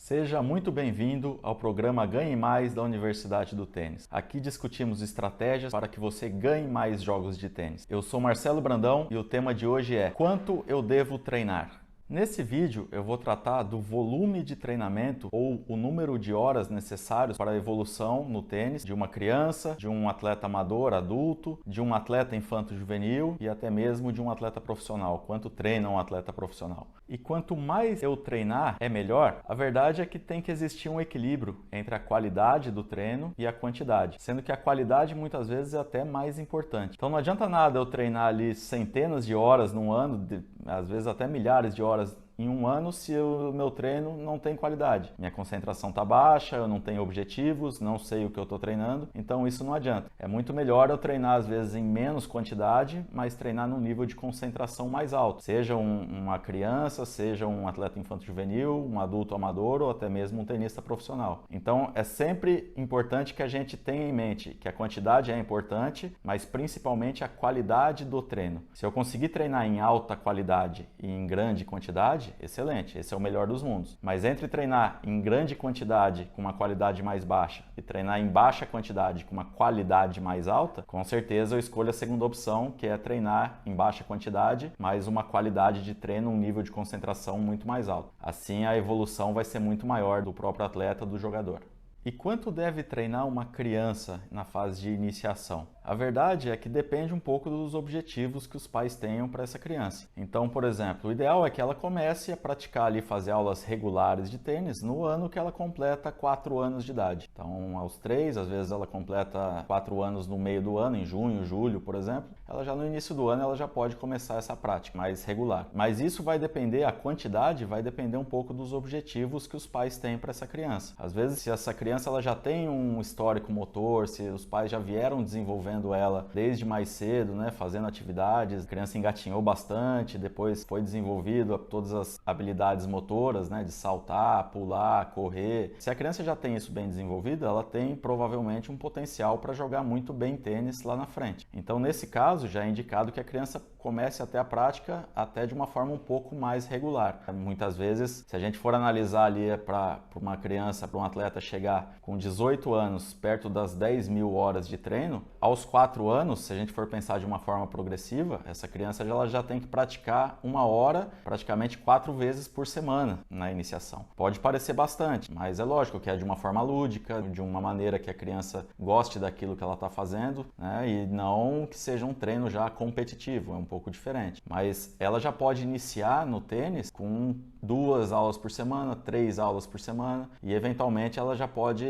Seja muito bem-vindo ao programa Ganhe Mais da Universidade do Tênis. Aqui discutimos estratégias para que você ganhe mais jogos de tênis. Eu sou Marcelo Brandão e o tema de hoje é: quanto eu devo treinar? Nesse vídeo eu vou tratar do volume de treinamento ou o número de horas necessários para a evolução no tênis de uma criança, de um atleta amador, adulto, de um atleta infanto-juvenil e até mesmo de um atleta profissional. Quanto treina um atleta profissional? E quanto mais eu treinar é melhor? A verdade é que tem que existir um equilíbrio entre a qualidade do treino e a quantidade, sendo que a qualidade muitas vezes é até mais importante. Então não adianta nada eu treinar ali centenas de horas num ano, às vezes até milhares de horas em um ano, se o meu treino não tem qualidade. Minha concentração está baixa, eu não tenho objetivos, não sei o que eu estou treinando, então isso não adianta. É muito melhor eu treinar às vezes em menos quantidade, mas treinar num nível de concentração mais alto. Seja uma criança, seja um atleta infanto-juvenil, um adulto amador ou até mesmo um tenista profissional. Então é sempre importante que a gente tenha em mente que a quantidade é importante, mas principalmente a qualidade do treino. Se eu conseguir treinar em alta qualidade e em grande quantidade, excelente, esse é o melhor dos mundos. Mas entre treinar em grande quantidade com uma qualidade mais baixa e treinar em baixa quantidade com uma qualidade mais alta, com certeza eu escolho a segunda opção, que é treinar em baixa quantidade, mas uma qualidade de treino, um nível de concentração muito mais alto. Assim a evolução vai ser muito maior do próprio atleta, do jogador. E quanto deve treinar uma criança na fase de iniciação? A verdade é que depende um pouco dos objetivos que os pais tenham para essa criança. Então, por exemplo, o ideal é que ela comece a praticar ali, fazer aulas regulares de tênis no ano que ela completa 4 anos de idade. Então, aos 3, às vezes ela completa 4 anos no meio do ano, em junho, julho, por exemplo. Ela já no início do ano ela já pode começar essa prática mais regular. Mas isso vai depender, a quantidade vai depender um pouco dos objetivos que os pais têm para essa criança. Às vezes, se essa criança ela já tem um histórico motor, se os pais já vieram desenvolvendo ela desde mais cedo, né, fazendo atividades, a criança engatinhou bastante, depois foi desenvolvido todas as habilidades motoras, né, de saltar, pular, correr. Se a criança já tem isso bem desenvolvido, ela tem provavelmente um potencial para jogar muito bem tênis lá na frente. Então, nesse caso, já é indicado que a criança comece até a prática até de uma forma um pouco mais regular. Muitas vezes, se a gente for analisar ali para uma criança, para um atleta chegar com 18 anos, perto das 10 mil horas de treino, aos 4 anos, se a gente for pensar de uma forma progressiva, essa criança ela já tem que praticar 1 hora, praticamente 4 vezes por semana na iniciação. Pode parecer bastante, mas é lógico que é de uma forma lúdica, de uma maneira que a criança goste daquilo que ela está fazendo, né? E não que seja um treino já competitivo, é um pouco diferente. Mas ela já pode iniciar no tênis com 2 aulas por semana, 3 aulas por semana e eventualmente ela já pode,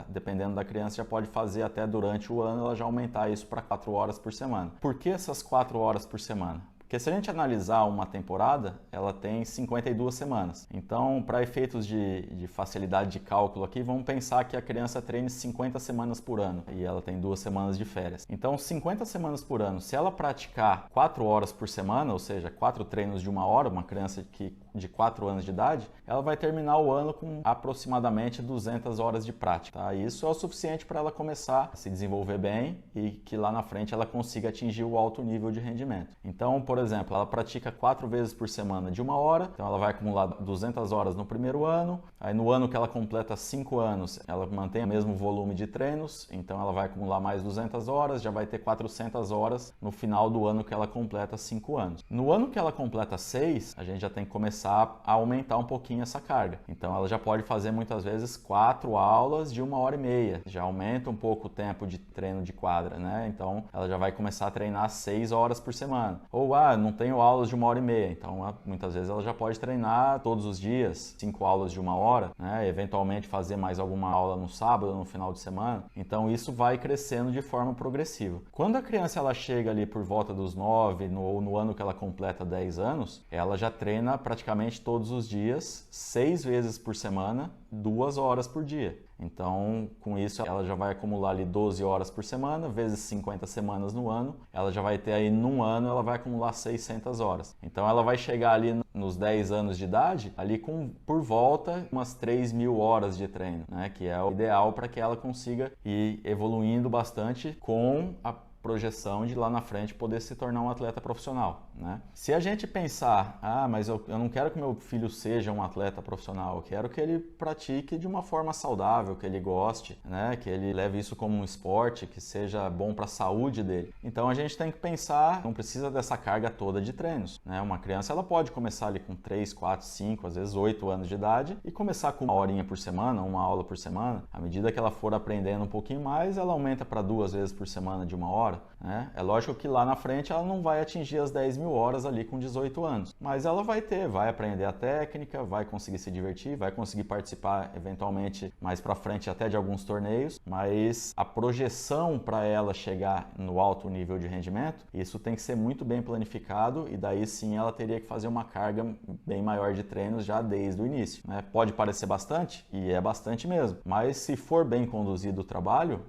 dependendo da criança, já pode fazer até durante o ano, ela já aumentar isso para 4 horas por semana. Por que essas 4 horas por semana? Porque se a gente analisar uma temporada, ela tem 52 semanas. Então, para efeitos de facilidade de cálculo aqui, vamos pensar que a criança treine 50 semanas por ano e ela tem 2 semanas de férias. Então, 50 semanas por ano, se ela praticar 4 horas por semana, ou seja, 4 treinos de 1 hora, uma criança de 4 anos de idade, ela vai terminar o ano com aproximadamente 200 horas de prática. Tá? Isso é o suficiente para ela começar a se desenvolver bem e que lá na frente ela consiga atingir o alto nível de rendimento. Então, por exemplo, ela pratica 4 vezes por semana de 1 hora, então ela vai acumular 200 horas no primeiro ano, aí no ano que ela completa 5 anos, ela mantém o mesmo volume de treinos, então ela vai acumular mais 200 horas, já vai ter 400 horas no final do ano que ela completa 5 anos. No ano que ela completa 6, a gente já tem que começar a aumentar um pouquinho essa carga. Então ela já pode fazer muitas vezes 4 aulas de 1 hora e meia, já aumenta um pouco o tempo de treino de quadra, né? Então ela já vai começar a treinar 6 horas por semana. Ou não tenho aulas de 1 hora e meia, então muitas vezes ela já pode treinar todos os dias, 5 aulas de 1 hora, né? Eventualmente fazer mais alguma aula no sábado, no final de semana. Então isso vai crescendo de forma progressiva. Quando a criança ela chega ali por volta dos 9 ou no ano que ela completa 10 anos, ela já treina praticamente todos os dias, 6 vezes por semana, 2 horas por dia. Então, com isso, ela já vai acumular ali 12 horas por semana, vezes 50 semanas no ano. Ela já vai ter aí, num ano, ela vai acumular 600 horas. Então, ela vai chegar ali nos 10 anos de idade, ali com, por volta, umas 3 mil horas de treino, né? Que é o ideal para que ela consiga ir evoluindo bastante com a projeção de lá na frente poder se tornar um atleta profissional, né? Se a gente pensar, mas eu não quero que meu filho seja um atleta profissional, eu quero que ele pratique de uma forma saudável, que ele goste, né? Que ele leve isso como um esporte, que seja bom para a saúde dele. Então a gente tem que pensar, não precisa dessa carga toda de treinos, né? Uma criança ela pode começar ali com 3, 4, 5, às vezes 8 anos de idade e começar com uma horinha por semana, uma aula por semana. À medida que ela for aprendendo um pouquinho mais, ela aumenta para 2 vezes por semana de 1 hora, né? É lógico que lá na frente ela não vai atingir as 10.000 horas ali com 18 anos, mas ela vai aprender a técnica, vai conseguir se divertir, vai conseguir participar eventualmente mais para frente até de alguns torneios, mas a projeção para ela chegar no alto nível de rendimento, isso tem que ser muito bem planificado e daí sim ela teria que fazer uma carga bem maior de treinos já desde o início, né? Pode parecer bastante, e é bastante mesmo, mas se for bem conduzido o trabalho,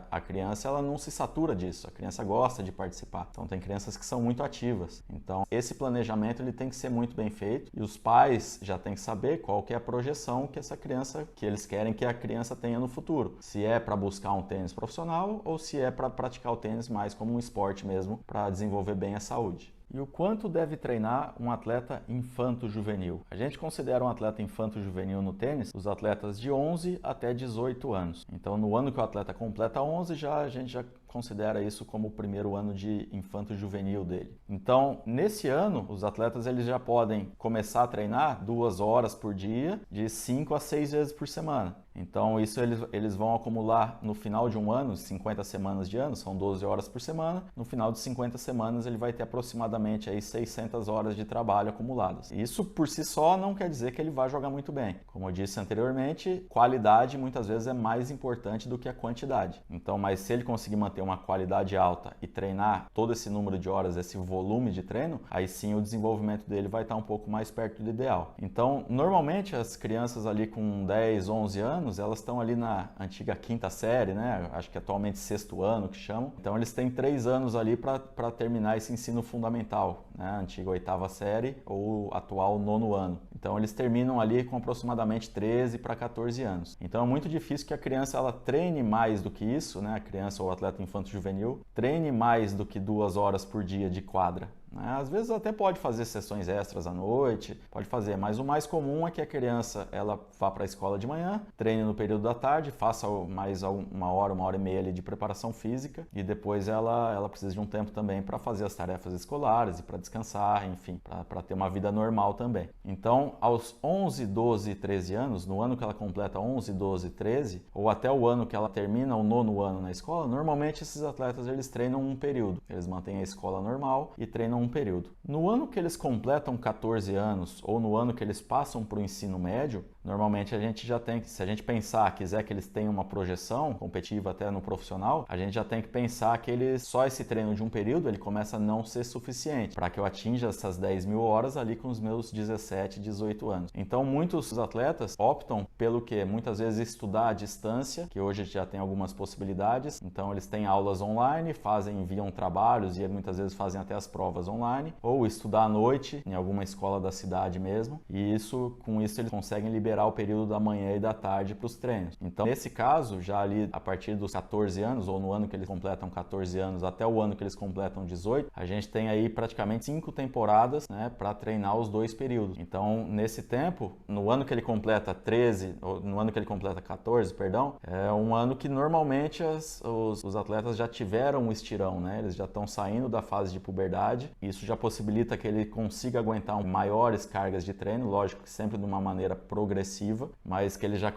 a criança ela não se satura disso, a criança gosta de participar. Então tem crianças que são muito ativas. Então esse planejamento ele tem que ser muito bem feito e os pais já têm que saber qual que é a projeção que essa criança, que eles querem que a criança tenha no futuro. Se é para buscar um tênis profissional ou se é para praticar o tênis mais como um esporte mesmo, para desenvolver bem a saúde. E o quanto deve treinar um atleta infanto-juvenil? A gente considera um atleta infanto-juvenil no tênis os atletas de 11 até 18 anos. Então, no ano que o atleta completa 11, a gente já considera isso como o primeiro ano de infanto-juvenil dele. Então, nesse ano, os atletas eles já podem começar a treinar 2 horas por dia, de 5 a 6 vezes por semana. Então, isso eles vão acumular no final de um ano, 50 semanas de ano, são 12 horas por semana. No final de 50 semanas, ele vai ter aproximadamente aí 600 horas de trabalho acumuladas. Isso, por si só, não quer dizer que ele vai jogar muito bem. Como eu disse anteriormente, qualidade muitas vezes é mais importante do que a quantidade. Então, mas se ele conseguir manter uma qualidade alta e treinar todo esse número de horas, esse volume de treino, aí sim o desenvolvimento dele vai estar um pouco mais perto do ideal. Então, normalmente as crianças ali com 10, 11 anos, elas estão ali na antiga 5ª série, né? Acho que atualmente 6º ano que chamam. Então, eles têm 3 anos ali para terminar esse ensino fundamental, né? A antiga 8ª série ou atual 9º ano. Então, eles terminam ali com aproximadamente 13 para 14 anos. Então, é muito difícil que a criança ela treine mais do que isso, né? A criança ou o atleta infanto-juvenil treine mais do que 2 horas por dia de quadra. Às vezes até pode fazer sessões extras à noite, pode fazer, mas o mais comum é que a criança ela vá para a escola de manhã, treine no período da tarde, faça mais 1 hora e meia ali de preparação física e depois ela precisa de um tempo também para fazer as tarefas escolares e para descansar, enfim, para ter uma vida normal também. Então, aos 11, 12 e 13 anos, no ano que ela completa 11, 12 e 13, ou até o ano que ela termina o 9º ano na escola, normalmente esses atletas eles treinam um período, eles mantêm a escola normal e treinam um período. No ano que eles completam 14 anos ou no ano que eles passam para o ensino médio, normalmente a gente já tem que, se a gente quiser que eles tenham uma projeção competitiva até no profissional, a gente já tem que pensar que só esse treino de um período ele começa a não ser suficiente para que eu atinja essas 10.000 horas ali com os meus 17, 18 anos. Então muitos atletas optam pelo que? Muitas vezes estudar à distância, que hoje já tem algumas possibilidades, então eles têm aulas online, enviam trabalhos e muitas vezes fazem até as provas online, ou estudar à noite em alguma escola da cidade mesmo, e com isso eles conseguem liberar o período da manhã e da tarde para os treinos. Então, nesse caso, já ali a partir dos 14 anos, ou no ano que eles completam 14 anos até o ano que eles completam 18, a gente tem aí praticamente 5 temporadas, né, para treinar os 2 períodos. Então, nesse tempo, no ano que ele completa 13, ou no ano que ele completa 14, perdão, é um ano que normalmente os atletas já tiveram um estirão, né? Eles já estão saindo da fase de puberdade. Isso já possibilita que ele consiga aguentar maiores cargas de treino, lógico que sempre de uma maneira progressiva, mas que ele já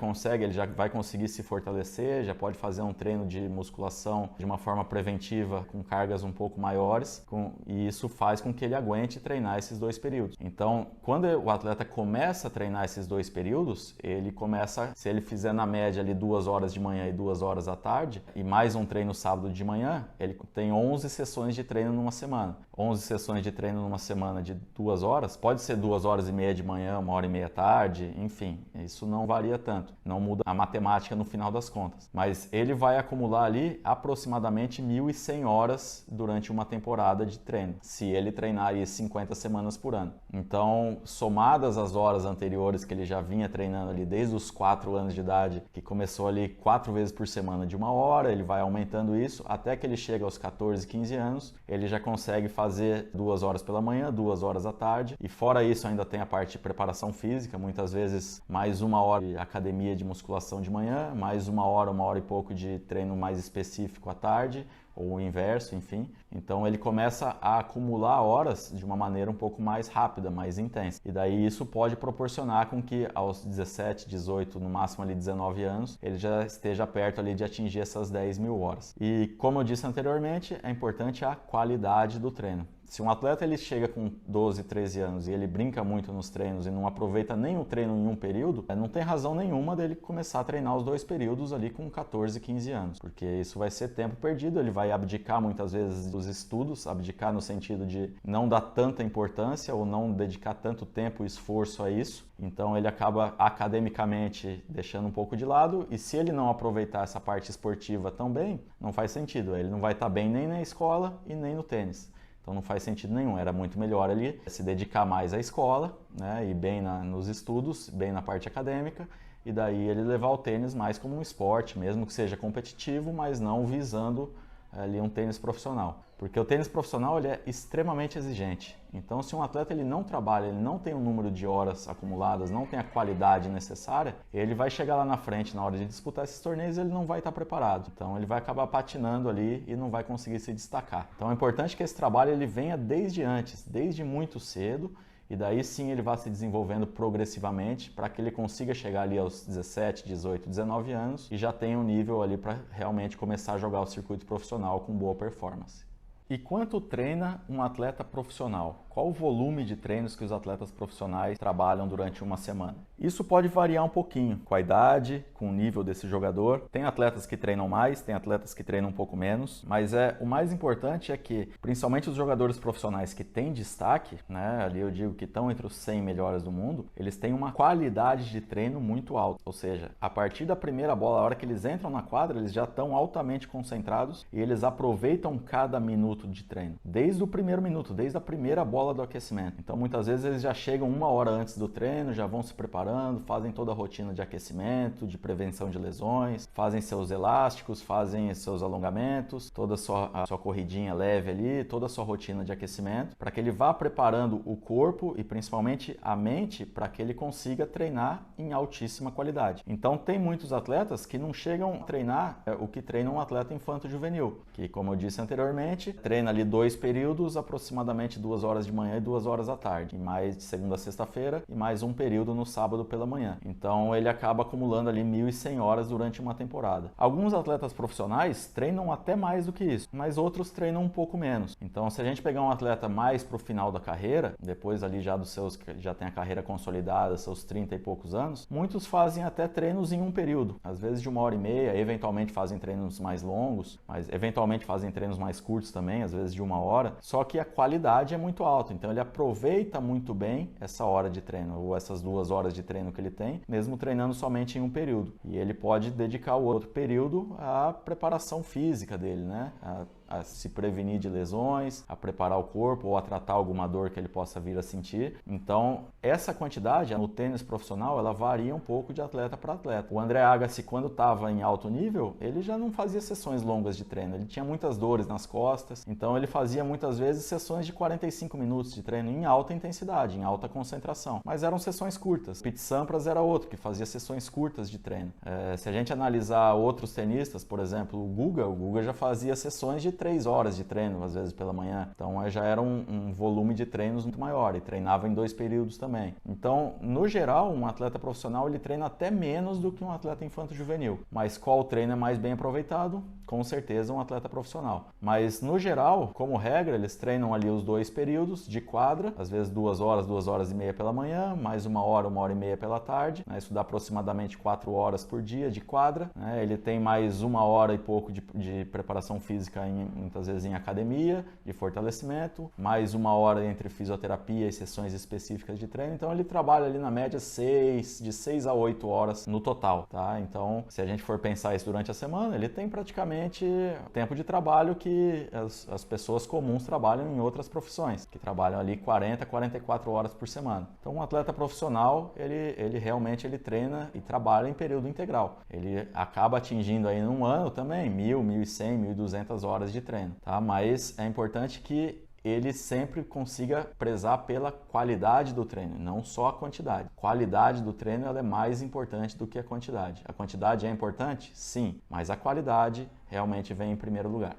vai conseguir se fortalecer, já pode fazer um treino de musculação de uma forma preventiva com cargas um pouco maiores, e isso faz com que ele aguente treinar esses 2 períodos. Então, quando o atleta começa a treinar esses 2 períodos, ele começa, se ele fizer na média ali 2 horas de manhã e 2 horas à tarde, e mais um treino sábado de manhã, ele tem 11 sessões de treino numa semana. 11 sessões de treino numa semana de 2 horas, pode ser 2 horas e meia de manhã, 1 hora e meia à tarde, enfim, enfim, isso não varia tanto, não muda a matemática no final das contas. Mas ele vai acumular ali aproximadamente 1.100 horas durante uma temporada de treino, se ele treinar aí 50 semanas por ano. Então, somadas as horas anteriores que ele já vinha treinando ali desde os 4 anos de idade, que começou ali 4 vezes por semana de 1 hora, ele vai aumentando isso até que ele chega aos 14, 15 anos, ele já consegue fazer 2 horas pela manhã, 2 horas à tarde, e fora isso ainda tem a parte de preparação física, muitas vezes mais 1 hora de academia de musculação de manhã, mais 1 hora e pouco de treino mais específico à tarde, ou o inverso, enfim. Então ele começa a acumular horas de uma maneira um pouco mais rápida, mais intensa. E daí isso pode proporcionar com que aos 17, 18, no máximo ali 19 anos, ele já esteja perto ali de atingir essas 10.000 horas. E como eu disse anteriormente, é importante a qualidade do treino. Se um atleta ele chega com 12, 13 anos e ele brinca muito nos treinos e não aproveita nem o treino em um período, não tem razão nenhuma dele começar a treinar os 2 períodos ali com 14, 15 anos, porque isso vai ser tempo perdido, ele vai abdicar muitas vezes dos estudos, abdicar no sentido de não dar tanta importância ou não dedicar tanto tempo e esforço a isso, então ele acaba academicamente deixando um pouco de lado, e se ele não aproveitar essa parte esportiva tão bem, não faz sentido, ele não vai estar bem nem na escola e nem no tênis. Então não faz sentido nenhum, era muito melhor ali se dedicar mais à escola, né, e bem nos estudos, bem na parte acadêmica, e daí ele levar o tênis mais como um esporte, mesmo que seja competitivo, mas não visando ali um tênis profissional. Porque o tênis profissional ele é extremamente exigente. Então se um atleta ele não trabalha, ele não tem o número de horas acumuladas, não tem a qualidade necessária, ele vai chegar lá na frente na hora de disputar esses torneios e ele não vai estar preparado. Então ele vai acabar patinando ali e não vai conseguir se destacar. Então é importante que esse trabalho ele venha desde antes, desde muito cedo, e daí sim ele vai se desenvolvendo progressivamente para que ele consiga chegar ali aos 17, 18, 19 anos e já tenha um nível ali para realmente começar a jogar o circuito profissional com boa performance. E quanto treina um atleta profissional? Qual o volume de treinos que os atletas profissionais trabalham durante uma semana? Isso pode variar um pouquinho, com a idade, com o nível desse jogador. Tem atletas que treinam mais, tem atletas que treinam um pouco menos, mas o mais importante é que, principalmente os jogadores profissionais que têm destaque, né, ali eu digo que estão entre os 100 melhores do mundo, eles têm uma qualidade de treino muito alta. Ou seja, a partir da primeira bola, a hora que eles entram na quadra, eles já estão altamente concentrados e eles aproveitam cada minuto de treino. Desde o primeiro minuto, desde a primeira bola do aquecimento. Então muitas vezes eles já chegam 1 hora antes do treino, já vão se preparando, fazem toda a rotina de aquecimento, de prevenção de lesões, fazem seus elásticos, fazem seus alongamentos, toda a sua corridinha leve ali, toda a sua rotina de aquecimento, para que ele vá preparando o corpo e principalmente a mente para que ele consiga treinar em altíssima qualidade. Então tem muitos atletas que não chegam a treinar o que treina um atleta infanto-juvenil, que como eu disse anteriormente, treina ali 2 períodos, aproximadamente 2 horas de manhã e 2 horas à tarde, e mais de segunda a sexta-feira e mais um período no sábado pela manhã. Então ele acaba acumulando ali 1.100 horas durante uma temporada. Alguns atletas profissionais treinam até mais do que isso, mas outros treinam um pouco menos. Então se a gente pegar um atleta mais para o final da carreira, depois ali já dos seus, já tem a carreira consolidada, seus 30 e poucos anos, muitos fazem até treinos em um período, às vezes de 1h30, eventualmente fazem treinos mais longos, mas eventualmente fazem treinos mais curtos também, às vezes de 1 hora, só que a qualidade é muito alta, então ele aproveita muito bem essa hora de treino, ou essas 2 horas de treino que ele tem, mesmo treinando somente em um período. E ele pode dedicar o outro período à preparação física dele, né? A se prevenir de lesões, a preparar o corpo ou a tratar alguma dor que ele possa vir a sentir. Então, essa quantidade no tênis profissional, ela varia um pouco de atleta para atleta. O André Agassi, quando estava em alto nível, ele já não fazia sessões longas de treino, ele tinha muitas dores nas costas, então ele fazia muitas vezes sessões de 45 minutos de treino em alta intensidade, em alta concentração, mas eram sessões curtas. Pete Sampras era outro, que fazia sessões curtas de treino. Se a gente analisar outros tenistas, por exemplo, o Guga já fazia sessões de 3 horas de treino, às vezes pela manhã. Então já era um volume de treinos muito maior e treinava em 2 períodos também. Então, no geral, um atleta profissional ele treina até menos do que um atleta infanto-juvenil. Mas qual treino é mais bem aproveitado? Com certeza um atleta profissional. Mas no geral, como regra, eles treinam ali os 2 períodos de quadra, às vezes 2 horas, 2 horas e meia pela manhã, mais 1 hora, 1 hora e meia pela tarde, né? Isso dá aproximadamente 4 horas por dia de quadra, né? Ele tem mais 1 hora e pouco de preparação física em muitas vezes em academia, de fortalecimento, mais 1 hora entre fisioterapia e sessões específicas de treino. Então ele trabalha ali na média de 6 a 8 horas no total, tá? Então, se a gente for pensar isso durante a semana, ele tem praticamente o tempo de trabalho que as pessoas comuns trabalham em outras profissões, que trabalham ali 40, 44 horas por semana. Então, um atleta profissional, ele realmente treina e trabalha em período integral. Ele acaba atingindo aí num ano também 1.000, 1.100, 1.200 horas de treino, tá? Mas é importante que ele sempre consiga prezar pela qualidade do treino, não só a quantidade. A qualidade do treino ela é mais importante do que a quantidade. A quantidade é importante? Sim, mas a qualidade realmente vem em primeiro lugar.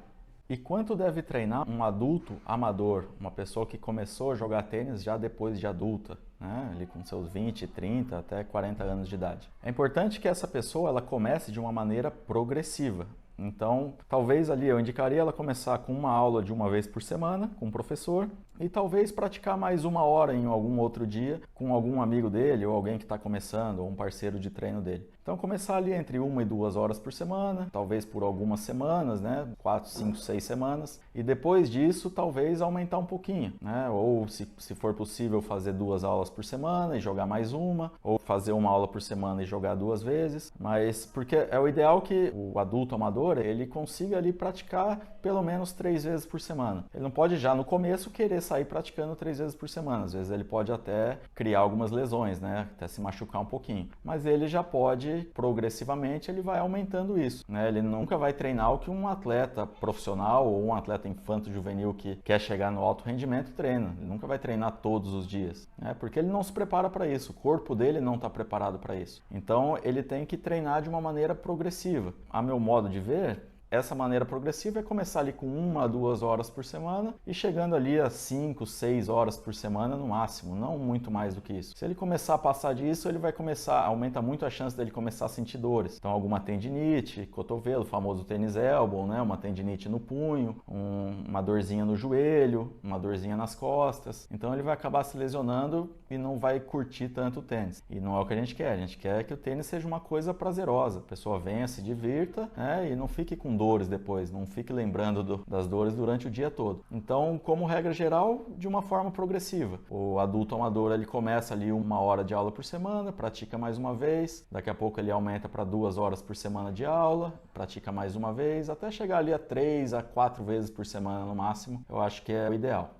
E quanto deve treinar um adulto amador, uma pessoa que começou a jogar tênis já depois de adulta, né? Ali com seus 20, 30 até 40 anos de idade? É importante que essa pessoa ela comece de uma maneira progressiva. Então, talvez ali eu indicaria ela começar com uma aula de uma vez por semana com um professor e talvez praticar mais 1 hora em algum outro dia com algum amigo dele ou alguém que está começando ou um parceiro de treino dele. Então, começar ali entre 1 e 2 horas por semana, talvez por algumas semanas, né? 4, 5, 6 semanas. E depois disso, talvez aumentar um pouquinho, né? Ou, se for possível, fazer 2 aulas por semana e jogar mais uma, ou fazer 1 aula por semana e jogar 2 vezes. Mas, porque é o ideal que o adulto amador, ele consiga ali praticar pelo menos 3 vezes por semana. Ele não pode já no começo querer sair praticando 3 vezes por semana. Às vezes ele pode até criar algumas lesões, né? Até se machucar um pouquinho. Mas ele já pode, progressivamente, ele vai aumentando isso, né? Ele nunca vai treinar o que um atleta profissional ou um atleta infanto-juvenil que quer chegar no alto rendimento treina. Ele nunca vai treinar todos os dias, né? Porque ele não se prepara para isso. O corpo dele não está preparado para isso. Então ele tem que treinar de uma maneira progressiva. A meu modo de ver, essa maneira progressiva é começar ali com 1 a 2 horas por semana e chegando ali a 5, 6 horas por semana no máximo, não muito mais do que isso. Se ele começar a passar disso, ele vai começar, aumenta muito a chance dele começar a sentir dores. Então alguma tendinite, cotovelo, o famoso tênis elbow, né? Uma tendinite no punho, uma dorzinha no joelho, uma dorzinha nas costas. Então ele vai acabar se lesionando e não vai curtir tanto o tênis. E não é o que a gente quer que o tênis seja uma coisa prazerosa. A pessoa venha, se divirta, né? E não fique com dores depois, não fique lembrando das dores durante o dia todo. Então, como regra geral, de uma forma progressiva. O adulto amador, ele começa ali 1 hora de aula por semana, pratica mais uma vez, daqui a pouco ele aumenta para 2 horas por semana de aula, pratica mais uma vez, até chegar ali a 3 a 4 vezes por semana no máximo, eu acho que é o ideal.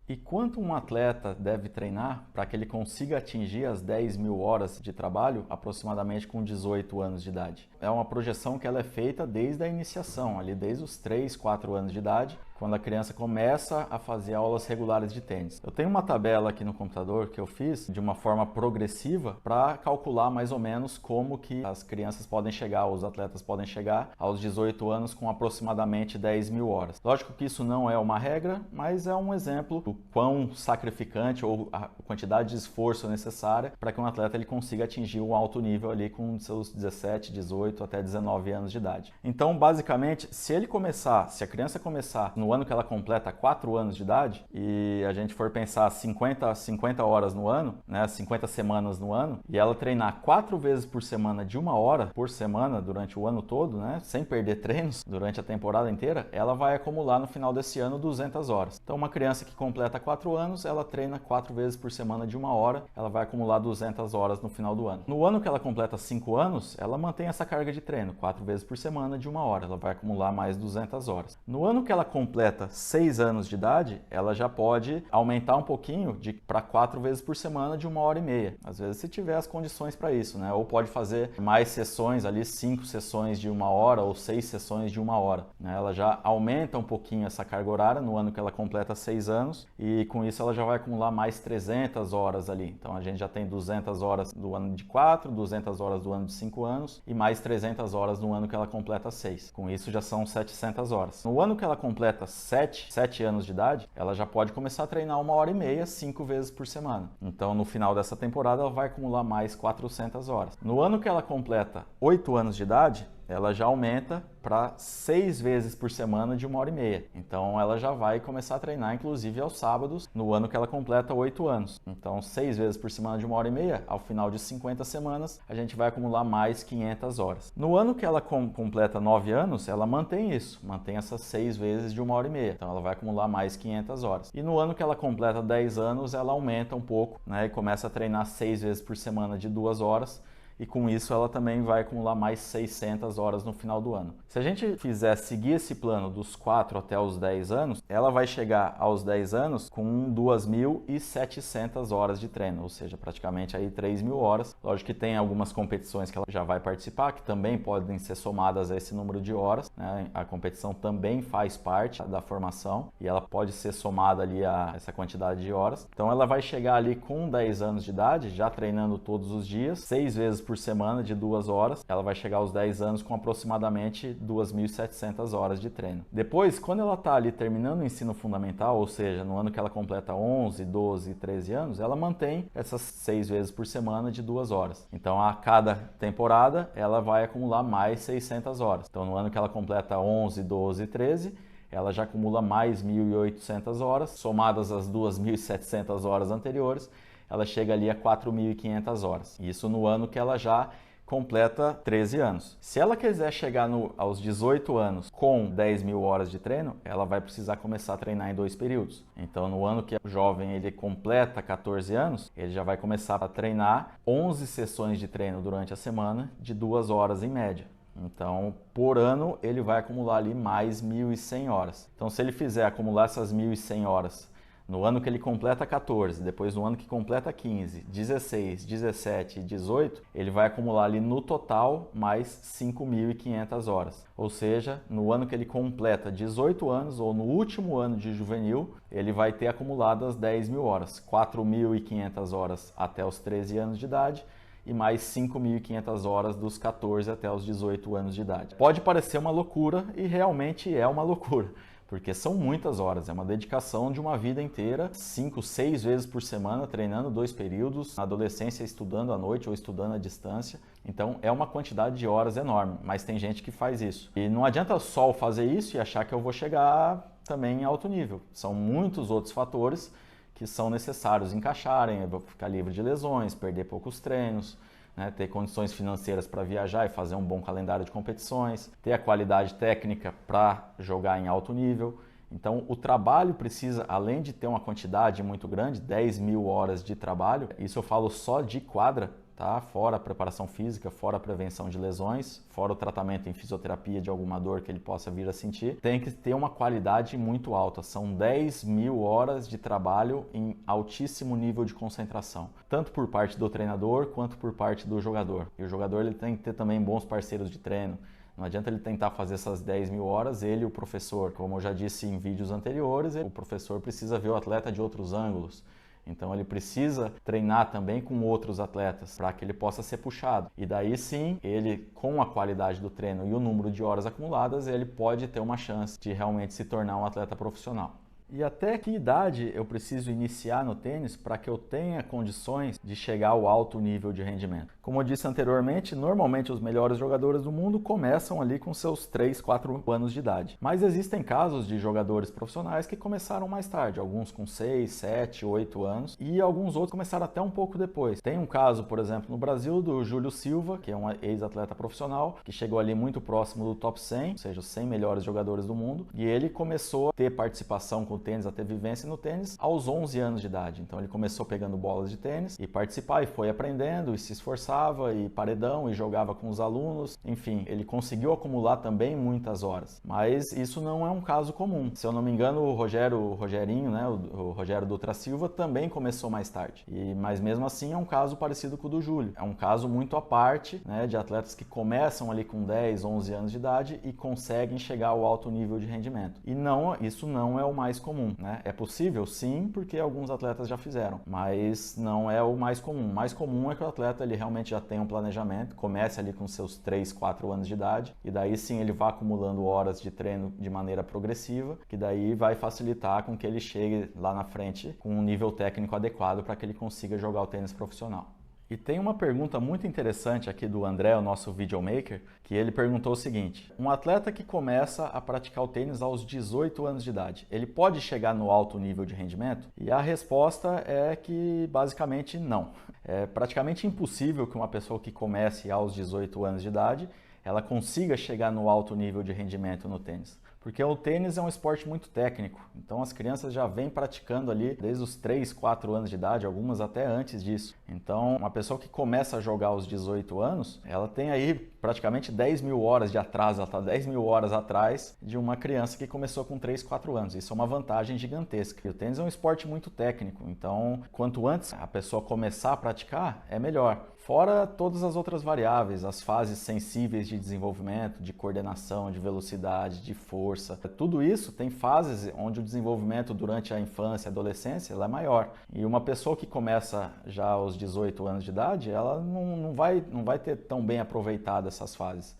E quanto um atleta deve treinar para que ele consiga atingir as 10.000 horas de trabalho aproximadamente com 18 anos de idade? É uma projeção que ela é feita desde a iniciação, ali desde os 3, 4 anos de idade, quando a criança começa a fazer aulas regulares de tênis. Eu tenho uma tabela aqui no computador que eu fiz de uma forma progressiva para calcular mais ou menos como que as crianças podem chegar, os atletas podem chegar aos 18 anos com aproximadamente 10.000 horas. Lógico que isso não é uma regra, mas é um exemplo do quão sacrificante ou a quantidade de esforço necessária para que um atleta ele consiga atingir um alto nível ali com seus 17, 18 até 19 anos de idade. Então, basicamente, se a criança começar no ano que ela completa 4 anos de idade, e a gente for pensar 50 horas no ano, né, 50 semanas no ano, e ela treinar 4 vezes por semana de 1 hora por semana durante o ano todo, né, sem perder treinos durante a temporada inteira, ela vai acumular no final desse ano 200 horas. Então, uma criança que completa 4 anos, ela treina 4 vezes por semana de 1 hora, ela vai acumular 200 horas no final do ano. No ano que ela completa 5 anos, ela mantém essa carga de treino, 4 vezes por semana de 1 hora, ela vai acumular mais 200 horas. No ano que ela completa 6 anos de idade, ela já pode aumentar um pouquinho para 4 vezes por semana de 1h30. Às vezes, se tiver as condições para isso, né? Ou pode fazer mais sessões ali, 5 sessões de 1 hora ou 6 sessões de 1 hora, né? Ela já aumenta um pouquinho essa carga horária no ano que ela completa 6 anos e com isso ela já vai acumular mais 300 horas ali. Então a gente já tem 200 horas do ano de 4, 200 horas do ano de 5 anos e mais 300 horas no ano que ela completa 6. Com isso já são 700 horas. No ano que ela completa 7 anos de idade, ela já pode começar a treinar 1h30, 5 vezes por semana. Então, no final dessa temporada, ela vai acumular mais 400 horas. No ano que ela completa 8 anos de idade, ela já aumenta para 6 vezes por semana de 1h30. Então ela já vai começar a treinar, inclusive aos sábados, no ano que ela completa 8 anos. Então 6 vezes por semana de 1h30, ao final de 50 semanas, a gente vai acumular mais 500 horas. No ano que ela completa 9 anos, ela mantém isso, mantém essas 6 vezes de 1h30. Então ela vai acumular mais 500 horas. E no ano que ela completa 10 anos, ela aumenta um pouco, né, e começa a treinar 6 vezes por semana de 2 horas. E com isso ela também vai acumular mais 600 horas no final do ano. Se a gente fizer seguir esse plano dos 4 até os 10 anos, ela vai chegar aos 10 anos com 2.700 horas de treino, ou seja, praticamente aí 3.000 horas. Lógico que tem algumas competições que ela já vai participar, que também podem ser somadas a esse número de horas, né? A competição também faz parte da formação e ela pode ser somada ali a essa quantidade de horas. Então ela vai chegar ali com 10 anos de idade, já treinando todos os dias, 6 vezes por semana de 2 horas, ela vai chegar aos 10 anos com aproximadamente 2.700 horas de treino. Depois, quando ela está ali terminando o ensino fundamental, ou seja, no ano que ela completa 11, 12 e 13 anos, ela mantém essas 6 vezes por semana de 2 horas. Então, a cada temporada, ela vai acumular mais 600 horas. Então, no ano que ela completa 11, 12 e 13, ela já acumula mais 1.800 horas, somadas as 2.700 horas anteriores, ela chega ali a 4.500 horas. Isso no ano que ela já completa 13 anos. Se ela quiser chegar aos 18 anos com 10.000 horas de treino, ela vai precisar começar a treinar em 2 períodos. Então, no ano que o jovem ele completa 14 anos, ele já vai começar a treinar 11 sessões de treino durante a semana, de 2 horas em média. Então, por ano, ele vai acumular ali mais 1.100 horas. Então, se ele fizer acumular essas 1.100 horas no ano que ele completa 14, depois no ano que completa 15, 16, 17 e 18, ele vai acumular ali no total mais 5.500 horas. Ou seja, no ano que ele completa 18 anos ou no último ano de juvenil, ele vai ter acumulado as 10.000 horas, 4.500 horas até os 13 anos de idade e mais 5.500 horas dos 14 até os 18 anos de idade. Pode parecer uma loucura e realmente é uma loucura, porque são muitas horas, é uma dedicação de uma vida inteira, 5, 6 vezes por semana, treinando 2 períodos, na adolescência estudando à noite ou estudando à distância. Então é uma quantidade de horas enorme, mas tem gente que faz isso. E não adianta só fazer isso e achar que eu vou chegar também em alto nível. São muitos outros fatores que são necessários encaixarem, eu vou ficar livre de lesões, perder poucos treinos, né, ter condições financeiras para viajar e fazer um bom calendário de competições, ter a qualidade técnica para jogar em alto nível. Então, o trabalho precisa, além de ter uma quantidade muito grande, 10.000 horas de trabalho, isso eu falo só de quadra, tá? Fora a preparação física, fora a prevenção de lesões, fora o tratamento em fisioterapia de alguma dor que ele possa vir a sentir, tem que ter uma qualidade muito alta. São 10.000 horas de trabalho em altíssimo nível de concentração, tanto por parte do treinador quanto por parte do jogador. E o jogador ele tem que ter também bons parceiros de treino. Não adianta ele tentar fazer essas 10.000 horas, ele e o professor. Como eu já disse em vídeos anteriores, o professor precisa ver o atleta de outros ângulos. Então ele precisa treinar também com outros atletas para que ele possa ser puxado. E daí sim, ele com a qualidade do treino e o número de horas acumuladas, ele pode ter uma chance de realmente se tornar um atleta profissional. E até que idade eu preciso iniciar no tênis para que eu tenha condições de chegar ao alto nível de rendimento? Como eu disse anteriormente, normalmente os melhores jogadores do mundo começam ali com seus 3, 4 anos de idade. Mas existem casos de jogadores profissionais que começaram mais tarde, alguns com 6, 7, 8 anos e alguns outros começaram até um pouco depois. Tem um caso, por exemplo, no Brasil do Júlio Silva, que é um ex-atleta profissional, que chegou ali muito próximo do top 100, ou seja, os 100 melhores jogadores do mundo, e ele começou a ter participação com o tênis, a ter vivência no tênis aos 11 anos de idade. Então ele começou pegando bolas de tênis e participar e foi aprendendo e se esforçava e paredão e jogava com os alunos. Enfim, ele conseguiu acumular também muitas horas. Mas isso não é um caso comum. Se eu não me engano, o Rogerinho, né, o Rogério Dutra Silva também começou mais tarde. Mas mesmo assim é um caso parecido com o do Júlio. É um caso muito à parte, né, de atletas que começam ali com 10, 11 anos de idade e conseguem chegar ao alto nível de rendimento. E não, isso não é o mais comum, né? É possível, sim, porque alguns atletas já fizeram, mas não é o mais comum. O mais comum é que o atleta ele realmente já tenha um planejamento, comece ali com seus 3, 4 anos de idade e daí sim ele vá acumulando horas de treino de maneira progressiva, que daí vai facilitar com que ele chegue lá na frente com um nível técnico adequado para que ele consiga jogar o tênis profissional. E tem uma pergunta muito interessante aqui do André, o nosso videomaker, que ele perguntou o seguinte: um atleta que começa a praticar o tênis aos 18 anos de idade, ele pode chegar no alto nível de rendimento? E a resposta é que basicamente não. É praticamente impossível que uma pessoa que comece aos 18 anos de idade, ela consiga chegar no alto nível de rendimento no tênis. Porque o tênis é um esporte muito técnico, então as crianças já vêm praticando ali desde os 3, 4 anos de idade, algumas até antes disso. Então, uma pessoa que começa a jogar aos 18 anos, ela tem aí praticamente 10 mil horas de atraso, ela está 10 mil horas atrás de uma criança que começou com 3, 4 anos. Isso é uma vantagem gigantesca. E o tênis é um esporte muito técnico, então quanto antes a pessoa começar a praticar, é melhor. Fora todas as outras variáveis, as fases sensíveis de desenvolvimento, de coordenação, de velocidade, de força. Tudo isso tem fases onde o desenvolvimento durante a infância e adolescência ela é maior. E uma pessoa que começa já aos 18 anos de idade, ela não vai ter tão bem aproveitado essas fases.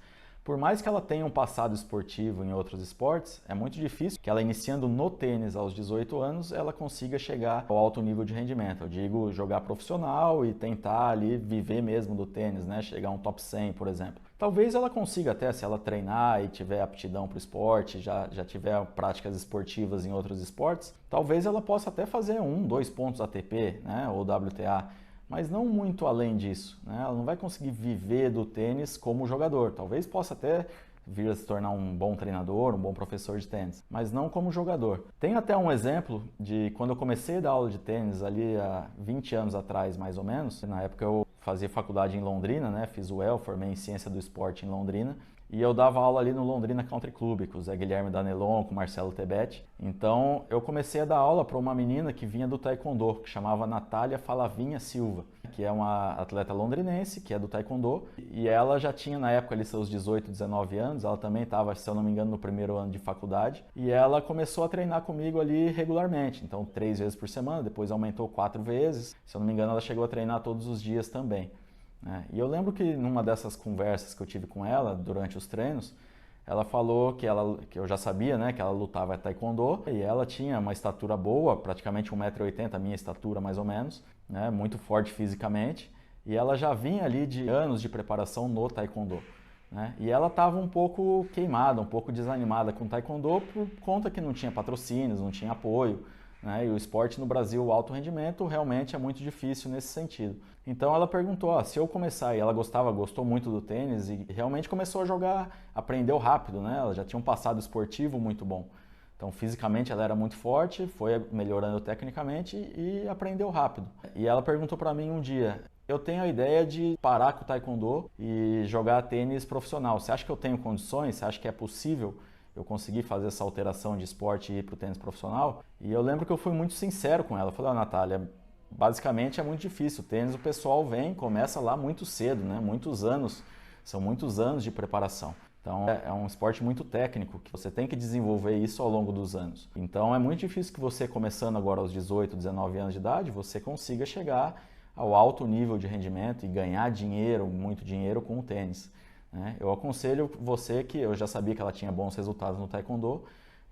Por mais que ela tenha um passado esportivo em outros esportes, é muito difícil que ela, iniciando no tênis aos 18 anos, ela consiga chegar ao alto nível de rendimento. Eu digo jogar profissional e tentar ali viver mesmo do tênis, né? Chegar a um top 100, por exemplo. Talvez ela consiga até, se ela treinar e tiver aptidão para o esporte, já tiver práticas esportivas em outros esportes, talvez ela possa até fazer 1, 2 pontos ATP, né? Ou WTA. Mas não muito além disso, né? Ela não vai conseguir viver do tênis como jogador. Talvez possa até vir a se tornar um bom treinador, um bom professor de tênis, mas não como jogador. Tem até um exemplo de quando eu comecei a dar aula de tênis ali há 20 anos atrás, mais ou menos. Na época eu fazia faculdade em Londrina, né? Fiz o UEL, formei em Ciência do Esporte em Londrina. E eu dava aula ali no Londrina Country Club, com o Zé Guilherme Danelon, com o Marcelo Tebet. Então eu comecei a dar aula para uma menina que vinha do Taekwondo, que chamava Natália Falavinha Silva, que é uma atleta londrinense, que é do Taekwondo. E ela já tinha na época ali seus 18, 19 anos, ela também estava, se eu não me engano, no primeiro ano de faculdade. E ela começou a treinar comigo ali regularmente, então 3 vezes por semana, depois aumentou 4 vezes. Se eu não me engano, ela chegou a treinar todos os dias também. E eu lembro que numa dessas conversas que eu tive com ela durante os treinos, ela falou que eu já sabia, né, que ela lutava taekwondo e ela tinha uma estatura boa, praticamente 1,80 m, a minha estatura mais ou menos, né, muito forte fisicamente, e ela já vinha ali de anos de preparação no taekwondo. Né, e ela estava um pouco queimada, um pouco desanimada com o taekwondo por conta que não tinha patrocínios, não tinha apoio. Né? E o esporte no Brasil, o alto rendimento, realmente é muito difícil nesse sentido. Então ela perguntou, se eu começar, e ela gostou muito do tênis e realmente começou a jogar, aprendeu rápido, né? Ela já tinha um passado esportivo muito bom. Então fisicamente ela era muito forte, foi melhorando tecnicamente e aprendeu rápido. E ela perguntou para mim um dia, eu tenho a ideia de parar com o taekwondo e jogar tênis profissional. Você acha que eu tenho condições? Você acha que é possível eu consegui fazer essa alteração de esporte e ir para o tênis profissional? E eu lembro que eu fui muito sincero com ela. Eu falei, Natália, basicamente é muito difícil. O tênis, o pessoal começa lá muito cedo, né? Muitos anos, são muitos anos de preparação. Então é um esporte muito técnico, que você tem que desenvolver isso ao longo dos anos. Então é muito difícil que você, começando agora aos 18, 19 anos de idade, você consiga chegar ao alto nível de rendimento e ganhar dinheiro, muito dinheiro com o tênis. Eu aconselho você, que eu já sabia que ela tinha bons resultados no taekwondo,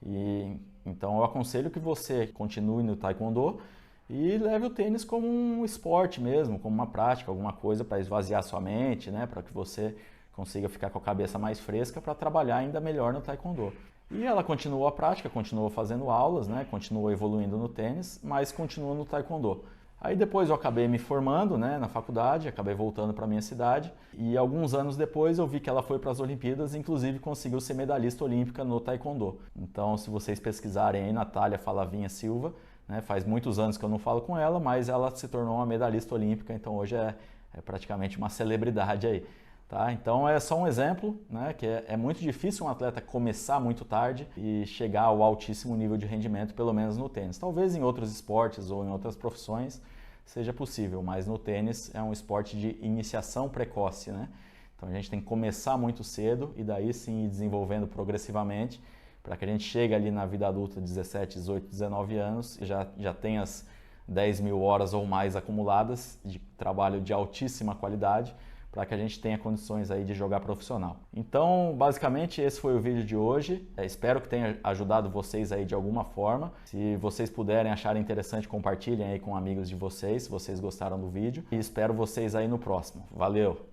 e então eu aconselho que você continue no taekwondo e leve o tênis como um esporte mesmo, como uma prática, alguma coisa para esvaziar sua mente, né, para que você consiga ficar com a cabeça mais fresca para trabalhar ainda melhor no taekwondo. E ela continuou a prática, continuou fazendo aulas, né, continuou evoluindo no tênis, mas continuou no taekwondo. Aí depois eu acabei me formando, né, na faculdade, acabei voltando para minha cidade e alguns anos depois eu vi que ela foi para as Olimpíadas e inclusive conseguiu ser medalhista olímpica no taekwondo. Então se vocês pesquisarem aí, Natália Falavinha Silva, né, faz muitos anos que eu não falo com ela, mas ela se tornou uma medalhista olímpica, então hoje é praticamente uma celebridade aí. Tá? Então é só um exemplo, né, que é muito difícil um atleta começar muito tarde e chegar ao altíssimo nível de rendimento, pelo menos no tênis. Talvez em outros esportes ou em outras profissões seja possível, mas no tênis é um esporte de iniciação precoce, né? Então a gente tem que começar muito cedo e daí sim ir desenvolvendo progressivamente para que a gente chegue ali na vida adulta, 17, 18, 19 anos e já tenha as 10 mil horas ou mais acumuladas de trabalho de altíssima qualidade, para que a gente tenha condições aí de jogar profissional. Então, basicamente, esse foi o vídeo de hoje. Espero que tenha ajudado vocês aí de alguma forma. Se vocês puderem achar interessante, compartilhem aí com amigos de vocês, se vocês gostaram do vídeo. E espero vocês aí no próximo. Valeu!